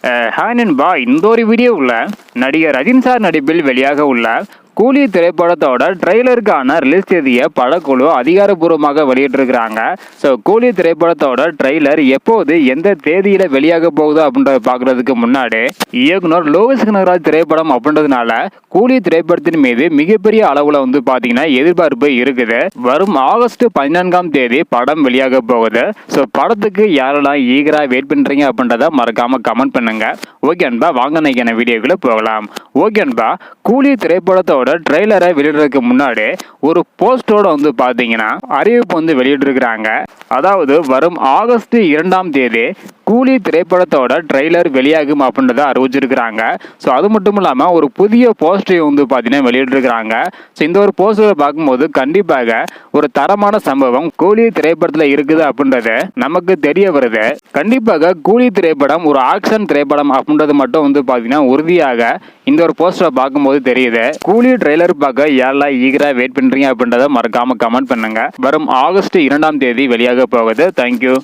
Hi நண்பா, இந்த ஒரு வீடியோவில் நடிகர் ரஜினி சார் நடிப்பில் வெளியாக உள்ள கூலி திரைப்படத்தோட ட்ரெய்லருக்கான ரிலீஸ் தேதியை படக்குழு அதிகாரப்பூர்வமாக வெளியிட்டிருக்கிறாங்க. ஸோ கூலி திரைப்படத்தோட ட்ரெய்லர் எப்போது எந்த தேதியில வெளியாக போகுது அப்படின்றத பார்க்கறதுக்கு முன்னாடி இயக்குனர் லோகேஷ் கனகராஜ் திரைப்படம் அப்படின்றதுனால கூலி திரைப்படத்தின் மீது மிகப்பெரிய அளவுல பார்த்தீங்கன்னா எதிர்பார்ப்பு இருக்குது. வரும் ஆகஸ்ட் 14ஆம் தேதி படம் வெளியாக போகுது. ஸோ படத்துக்கு யாரெல்லாம் ஈகரா வெயிட் பண்றீங்க அப்படின்றத மறக்காம கமெண்ட் பண்ணுங்க. ஓகே அன்பா, வாங்க இன்னைக்கான வீடியோக்குள்ள போகலாம். ஓகே அன்பா, கூலி திரைப்படத்தோட ட்ரெய்லரை வெளியிடுறதுக்கு முன்னாடி ஒரு போஸ்டோட பாத்தீங்கன்னா அறிவிப்பு வெளியிட்டிருக்கிறாங்க. அதாவது வரும் ஆகஸ்ட் 2ஆம் தேதி கூலி திரைப்படத்தோட ட்ரெய்லர் வெளியாகும் அப்படின்றத அறிவிச்சிருக்கிறாங்க. ஸோ அது மட்டும் இல்லாமல் ஒரு புதிய போஸ்டரையும் பார்த்தீங்கன்னா வெளியிட்டிருக்கிறாங்க. ஸோ இந்த ஒரு போஸ்டரை பார்க்கும்போது கண்டிப்பாக ஒரு தரமான சம்பவம் கூலி திரைப்படத்தில் இருக்குது அப்படின்றது நமக்கு தெரிய வருது. கண்டிப்பாக கூலி திரைப்படம் ஒரு ஆக்ஷன் திரைப்படம் அப்படின்றது மட்டும் பார்த்தீங்கன்னா உறுதியாக இந்த ஒரு போஸ்டரை பார்க்கும்போது தெரியுது. கூலி ட்ரெய்லர் பார்க்க யாரெல்லாம் ஈகரா வெயிட் பண்றீங்க அப்படின்றத மறக்காம கமெண்ட் பண்ணுங்க. வரும் ஆகஸ்ட் 2ஆம் தேதி வெளியாக போகுது. தேங்க்யூ.